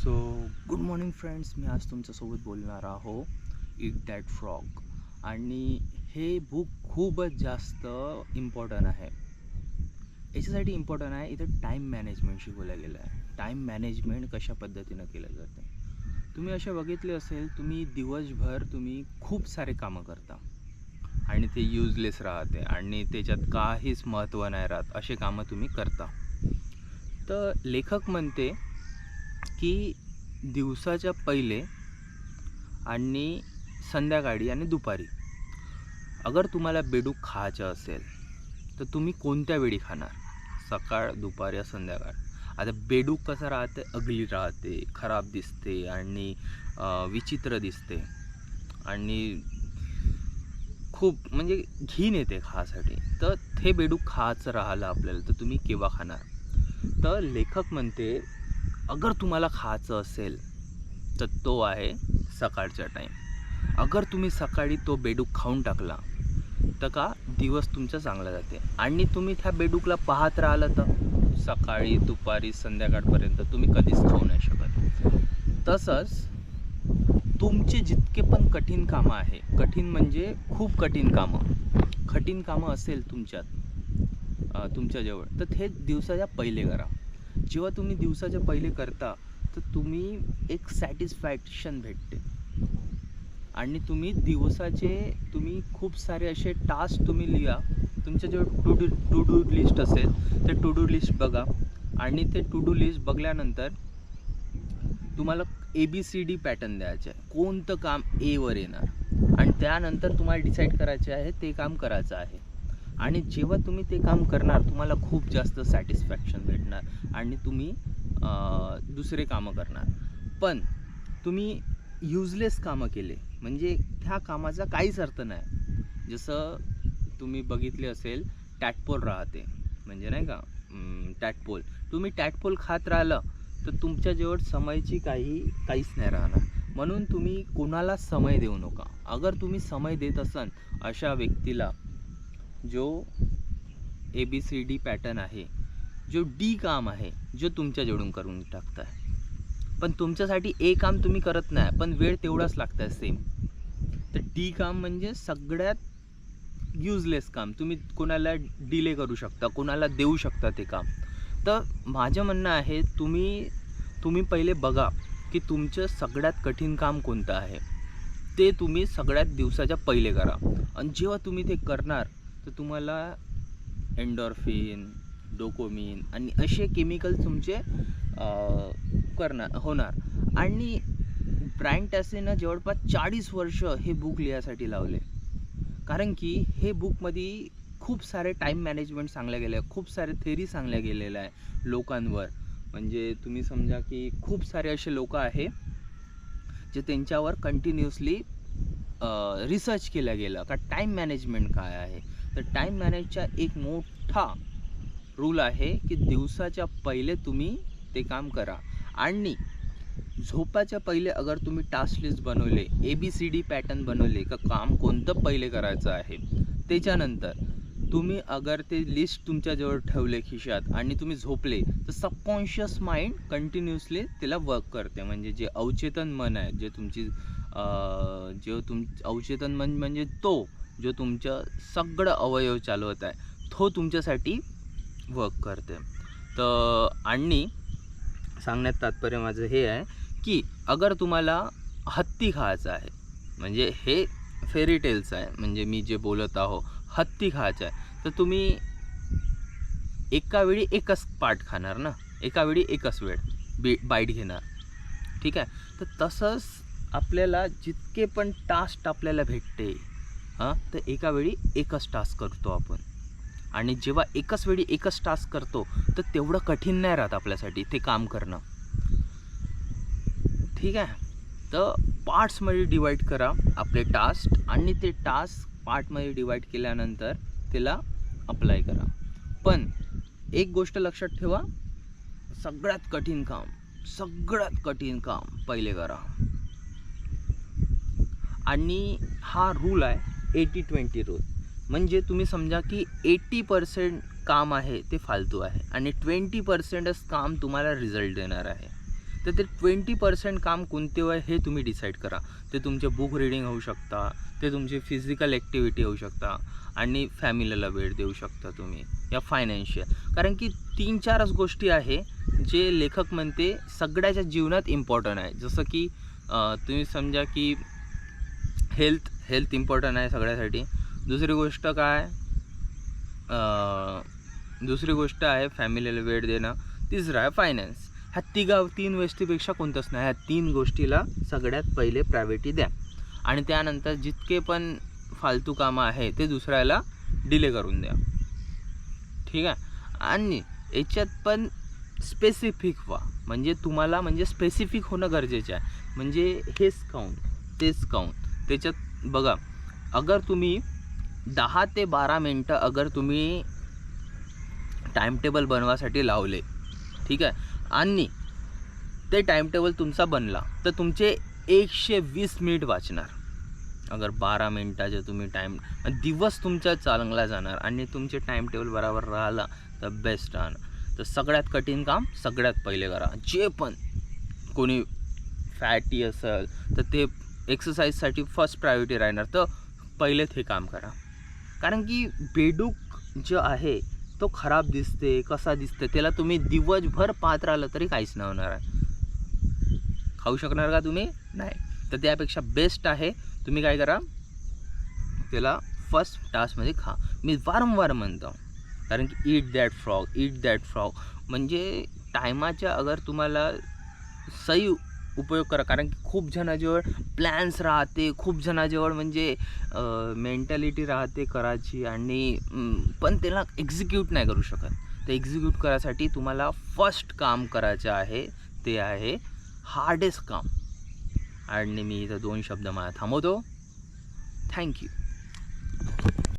So good morning friends, मी आज तुमच्यासोबत बोलणार आहो इट दॅट फ्रॉग. आणि हे बुक खूपच जास्त इम्पॉर्टंट आहे. याच्यासाठी इम्पॉर्टंट आहे, इथं टाईम मॅनेजमेंट शिकवलं गेलं आहे. टाईम मॅनेजमेंट कशा पद्धतीनं केलं जाते. तुम्ही असे बघितले असेल, तुम्ही दिवसभर खूप सारे कामं करता आणि ते युजलेस राहते आणि त्याच्यात काहीच महत्त्व नाही राहत, असे कामं तुम्ही करता. तर लेखक म्हणते की दिवसाच्या पहिले आणि संध्याकाळी आणि दुपारी अगर तुम्हाला बेडूक खायचं असेल तर तुम्ही कोणत्या वेळी खाणार? सकाळ, दुपार या संध्याकाळ. आता बेडूक कसं राहते, अगली राहते, खराब दिसते आणि विचित्र दिसते आणि खूप म्हणजे घिन येते खायसाठी. तर ते बेडूक खायचं राहिलं आपल्याला तर तुम्ही केव्हा खाणार? तर लेखक म्हणते अगर तुम्हाला खायचं असेल तर तो आहे सकाळचा टाईम. अगर तुम्ही सकाळी तो बेडूक खाऊन टाकला तर का दिवस तुमचा चांगला जाते. आणि तुम्ही त्या बेडूकला पाहत राहिलं तर सकाळी, दुपारी, संध्याकाळपर्यंत तुम्ही कधीच खाऊ नाही शकत. तसंच तुमचे जितके पण कठीण कामं आहे, कठीण म्हणजे खूप कठीण कामं असेल तुमच्याजवळ, तर ते दिवसाच्या पहिले करा. जेव्हा तुम्ही दिवसाच्या पहिले करता तर एक सॅटिस्फॅक्शन भेटते आणि तुम्ही खूप सारे असे टास्क लिहा. तुमच्याजवळ टू डू लिस्ट असेल तर टू डू लिस्ट बघा आणि ते टू डू लिस्ट बघल्यानंतर तुम्हाला ABCD पॅटर्न द्यायचे आहे. कोणतं काम वर येणार आणि त्यानंतर तुम्हाला डिसाईड करायचे आहे ते काम करायचं आहे. आणि जेव्हा तुम्ही ते काम करणार तुम्हाला खूप जास्त सॅटिस्फॅक्शन भेटणार आणि तुम्ही दुसरे कामं करणार. पण तुम्ही युजलेस कामं केले म्हणजे त्या कामाचा काहीच अर्थ नाही. जसं तुम्ही बघितले असेल, टॅटपोल राहते म्हणजे नाही का, टॅटपोल. तुम्ही टॅटपोल खात राहिलं तर तुमच्याजवळ समयची काहीच नाही राहणार. म्हणून तुम्ही कोणाला समय देऊ नका. अगर तुम्ही समय देत असाल अशा व्यक्तीला जो ABCD पॅटर्न आहे, जो D काम आहे, जो तुमच्याजवळून करून टाकताय, पण तुमच्यासाठी A काम तुम्ही करत नाही पण वेळ तेवढाच लागताय सेम. तर D काम म्हणजे सगळ्यात युजलेस काम. तुम्ही कोणाला डिले करू शकता, कोणाला देऊ शकता ते काम. तर माझं म्हणणं आहे, तुम्ही पहिले बघा की तुमचं सगळ्यात कठीण काम कोणतं आहे. ते तुम्ही सगळ्यात दिवसाच्या पहिले करा. आणि जेव्हा तुम्ही ते करणार तर तुम्हाला एंडॉर्फिन, डोपामिन आणि असे केमिकल तुमचे होणार. आणि ब्रायन ट्रेसीनं जवळपास 40 वर्ष हे बुक लिहायसाठी लावले. कारण की हे बुकमध्ये खूप सारे टाईम मॅनेजमेंट सांगल्या गेले आहे, खूप सारे थेरी सांगल्या गेलेल्या आहे लोकांवर. म्हणजे तुम्ही समजा की खूप सारे असे लोक आहे जे त्यांच्यावर कंटिन्युअसली रिसर्च केला गेला का टाईम मॅनेजमेंट काय आहे. तर टाईम मॅनेजचा एक मोठा रूल आहे की दिवसाच्या पहिले तुम्ही ते काम करा. आणि झोपाच्या पहिले अगर तुम्ही टास्क लिस्ट बनवले, ABCD पॅटर्न बनवले का काम कोणतं पहिले करायचं आहे, त्याच्यानंतर तुम्ही अगर ते लिस्ट तुमच्याजवळ ठेवले खिशात आणि तुम्ही झोपले तर सबकॉन्शियस माइंड कंटिन्युअसली त्याला वर्क करते. म्हणजे जे अवचेतन मन आहे, अवचेतन मन म्हणजे जो तुमचं सगळं अवयव चालवत आहे, तो तुमच्यासाठी वर्क करते. तर आणि सांगण्यात तात्पर्य माझं हे आहे की अगर तुम्हाला हत्ती खायचं आहे, म्हणजे हे फेरी टेल्स आहे, म्हणजे मी जे बोलत आहो हत्ती खायचं आहे, तर तुम्ही एका वेळी एकच पार्ट खाणार ना, एका वेळी एकच वेळ बाईट घेणार. ठीक आहे. तर तसंच आपल्याला जितके पण टास्क आपल्याला भेटते तर एका वेळी एकच टास्क करतो आपण. आणि जेव्हा एकच वेळी एकच टास्क करतो तर तेवढं कठीण नाही राहत आपल्यासाठी ते काम करणं. ठीक आहे. तर पार्ट्समध्ये डिवाईड करा आपले टास्क आणि ते टास्क पार्टमध्ये डिवाईड केल्यानंतर त्याला अप्लाय करा. पण एक गोष्ट लक्षात ठेवा, सगळ्यात कठीण काम पहिले करा. आणि हा रूल आहे 80-20 रूल. म्हणजे तुम्ही समजा की 80% काम आहे ते फालतू आहे आणि 20%च काम तुम्हाला रिझल्ट देणार आहे. तर ते 20% काम कोणते आहे हे तुम्ही डिसाईड करा. ते तुमचे बुक रीडिंग होऊ शकता, ते तुमची फिजिकल ॲक्टिव्हिटी होऊ शकता आणि फॅमिलीला वेळ देऊ शकता तुम्ही, या फायनान्शियल. कारण की 3-4च गोष्टी आहे जे लेखक म्हणते सगळ्याच्या जीवनात इम्पॉर्टंट आहे. जसं की तुम्ही समजा की हेल्थ इम्पॉर्टंट आहे सगळ्यासाठी. दुसरी गोष्ट काय, दुसरी गोष्ट आहे फॅमिलीला वेळ देणं. तिसरं आहे फायनान्स. ह्या 3 गोष्टीपेक्षा कोणतंच नाही. ह्या 3 गोष्टीला सगळ्यात पहिले प्रायोरिटी द्या आणि त्यानंतर जितके पण फालतू कामं आहे ते दुसऱ्याला डिले करून द्या. ठीक आहे. आणि याच्यात पण स्पेसिफिक व्हा. म्हणजे तुम्हाला स्पेसिफिक होणं गरजेचं आहे. म्हणजे हेच काउंट तेच काउंट. त्याच्यात बघा, अगर तुम्ही 10 ते 12 मिनटं अगर तुम्ही टाईमटेबल बनवासाठी लावले, ठीक आहे, आणि ते टाईमटेबल तुमचा बनला तर तुमचे 120 मिनिट वाचणार. अगर 12 मिनटाचे तुम्ही दिवस तुमचा चांगला जाणार आणि तुमचे टाईमटेबल बरोबर राहिला तर बेस्ट राहणार. तर सगळ्यात कठीण काम सगळ्यात पहिले करा. जे पण कोणी फॅटी असेल तर ते एक्सरसाइजसाठी फर्स्ट प्रायोरिटी राहणार, तर पहिले ते काम करा. कारण की बेडूक जो आहे तो खराब दिसते, कसा दिसते, त्याला तुम्ही दिवसभर पाहत राहिलं तरी काहीच नाही होणार आहे. खाऊ शकणार का तुम्ही? नाही. तर त्यापेक्षा बेस्ट आहे तुम्ही काय करा, त्याला फर्स्ट टास्कमध्ये खा. मी वारंवार म्हणतो, कारण की ईट दॅट फ्रॉग म्हणजे टायमाच्या अगर तुम्हाला सही उपयोग करा. कारण की खूप जणाजवळ प्लॅन्स राहते, खूप जणाजवळ मेंटॅलिटी राहते करायची आणि पण त्याला एक्झिक्यूट नाही करू शकत. तर एक्झिक्यूट करायसाठी तुम्हाला फर्स्ट काम करायचं आहे, ते आहे हार्डेस्ट काम. आणि मी इथं 2 शब्द मला थांबवतो. थँक्यू.